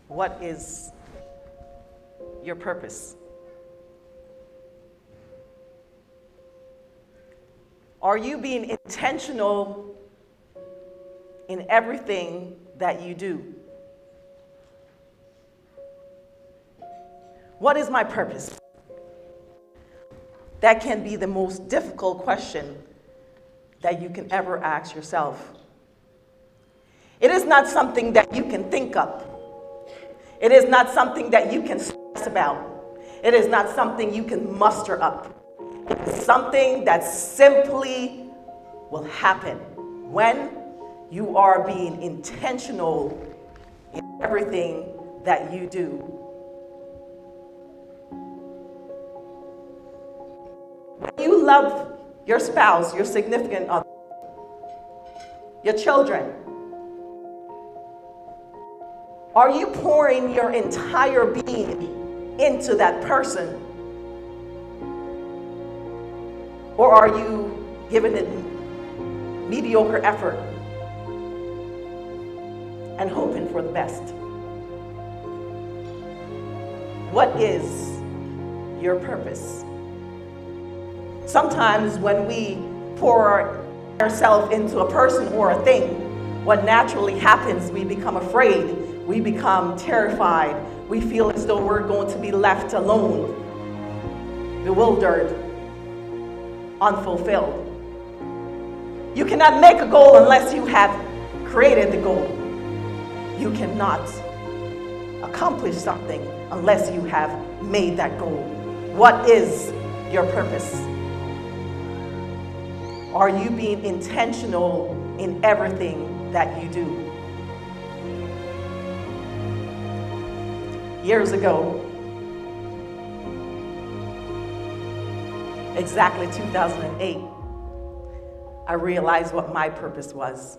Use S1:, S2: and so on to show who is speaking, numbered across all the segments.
S1: What is your purpose? Are you being intentional in everything that you do? What is my purpose? That can be the most difficult question that you can ever ask yourself. It is not something that you can think up. It is not something that you can stress about. It is not something you can muster up. It is something that simply will happen when you are being intentional in everything that you do. When you love your spouse, your significant other, your children, are you pouring your entire being into that person? Or are you giving it mediocre effort and hoping for the best? What is your purpose? Sometimes when we pour ourselves into a person or a thing, what naturally happens, we become afraid. We become terrified. We feel as though we're going to be left alone, bewildered, unfulfilled. You cannot make a goal unless you have created the goal. You cannot accomplish something unless you have made that goal. What is your purpose? Are you being intentional in everything that you do? Years ago, exactly 2008, I realized what my purpose was.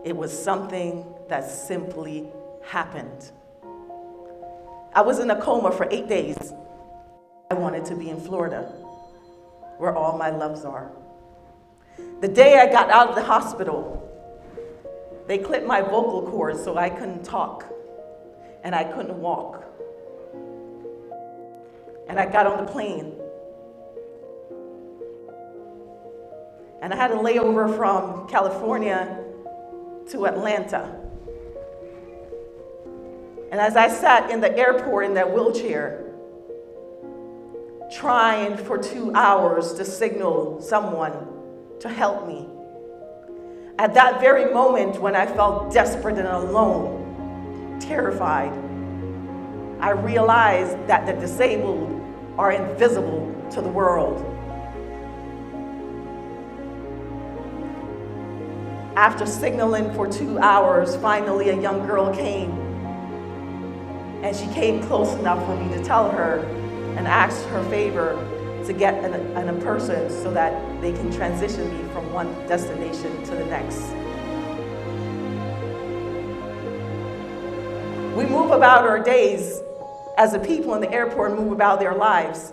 S1: It was something that simply happened. I was in a coma for 8 days. I wanted to be in Florida, where all my loves are. The day I got out of the hospital, they clipped my vocal cords so I couldn't talk. And I couldn't walk. And I got on the plane. And I had a layover from California to Atlanta. And as I sat in the airport in that wheelchair, trying for 2 hours to signal someone to help me, at that very moment when I felt desperate and alone, terrified, I realized that the disabled are invisible to the world. After signaling for 2 hours, finally a young girl came, and she came close enough for me to tell her and ask her favor to get a person so that they can transition me from one destination to the next. We move about our days as the people in the airport move about their lives,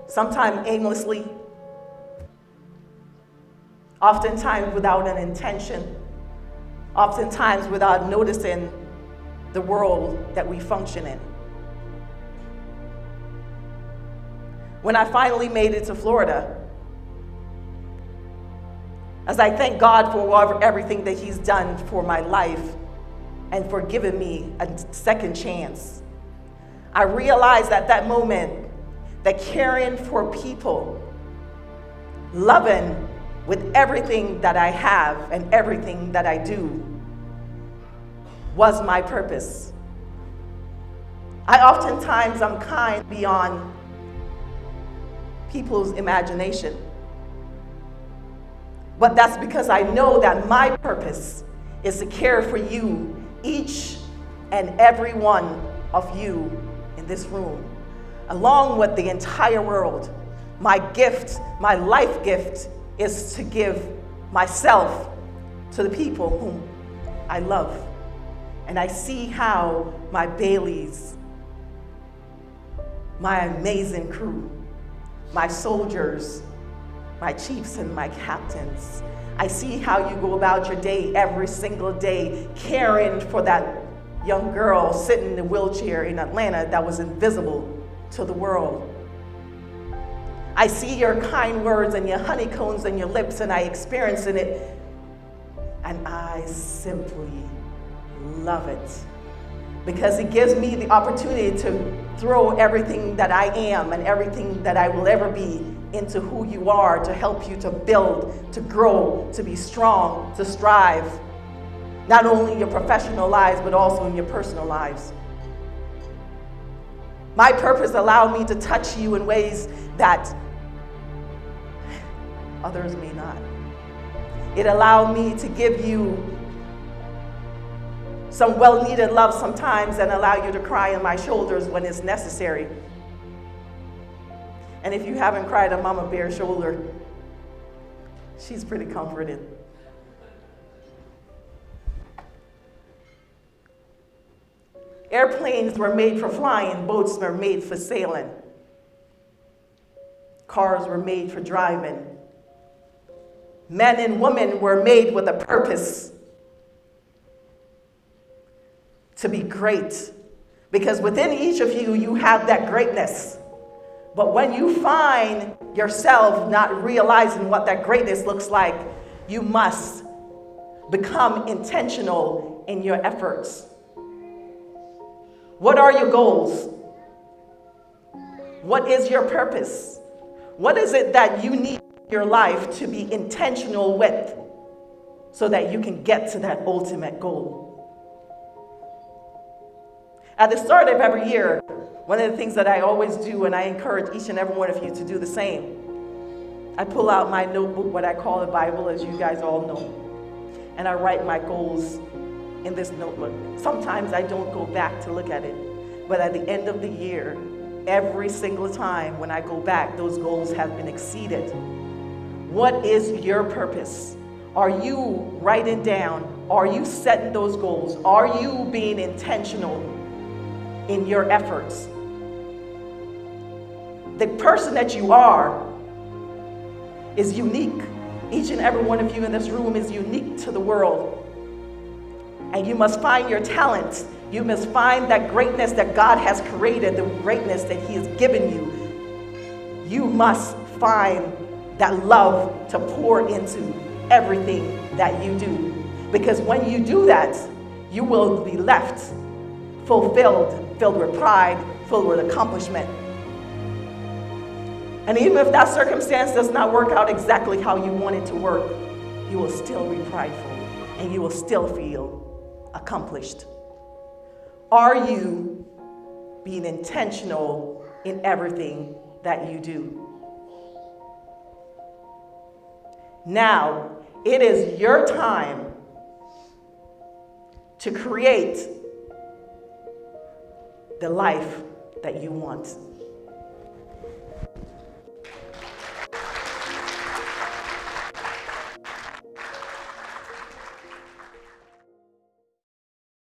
S1: sometimes aimlessly, oftentimes without an intention, oftentimes without noticing the world that we function in. When I finally made it to Florida, as I thank God for everything that He's done for my life and for giving me a second chance, I realized at that moment that caring for people, loving with everything that I have and everything that I do, was my purpose. I oftentimes am kind beyond people's imagination. But that's because I know that my purpose is to care for you, each and every one of you in this room, along with the entire world. My gift, my life gift, is to give myself to the people whom I love. And I see how my Baileys, my amazing crew, my soldiers, my chiefs and my captains. I see how you go about your day every single day, caring for that young girl sitting in a wheelchair in Atlanta that was invisible to the world. I see your kind words and your honeycombs and your lips, and I experience it, and I simply love it, because it gives me the opportunity to throw everything that I am and everything that I will ever be into who you are, to help you to build, to grow, to be strong, to strive, not only in your professional lives, but also in your personal lives. My purpose allowed me to touch you in ways that others may not. It allowed me to give you some well-needed love sometimes and allow you to cry on my shoulders when it's necessary. And if you haven't cried on Mama Bear's shoulder, she's pretty comforted. Airplanes were made for flying, boats were made for sailing. Cars were made for driving. Men and women were made with a purpose to be great, because within each of you, you have that greatness. But when you find yourself not realizing what that greatness looks like, you must become intentional in your efforts. What are your goals? What is your purpose? What is it that you need in your life to be intentional with so that you can get to that ultimate goal? At the start of every year, one of the things that I always do, and I encourage each and every one of you to do the same, I pull out my notebook, what I call the Bible, as you guys all know, and I write my goals in this notebook. Sometimes I don't go back to look at it, but at the end of the year, every single time when I go back, those goals have been exceeded. What is your purpose? Are you writing down? Are you setting those goals? Are you being intentional in your efforts? The person that you are is unique. Each and every one of you in this room is unique to the world. And you must find your talent. You must find that greatness that God has created, the greatness that He has given you. You must find that love to pour into everything that you do. Because when you do that, you will be left fulfilled, filled with pride, filled with accomplishment. And even if that circumstance does not work out exactly how you want it to work, you will still be prideful and you will still feel accomplished. Are you being intentional in everything that you do? Now, it is your time to create the life that you want.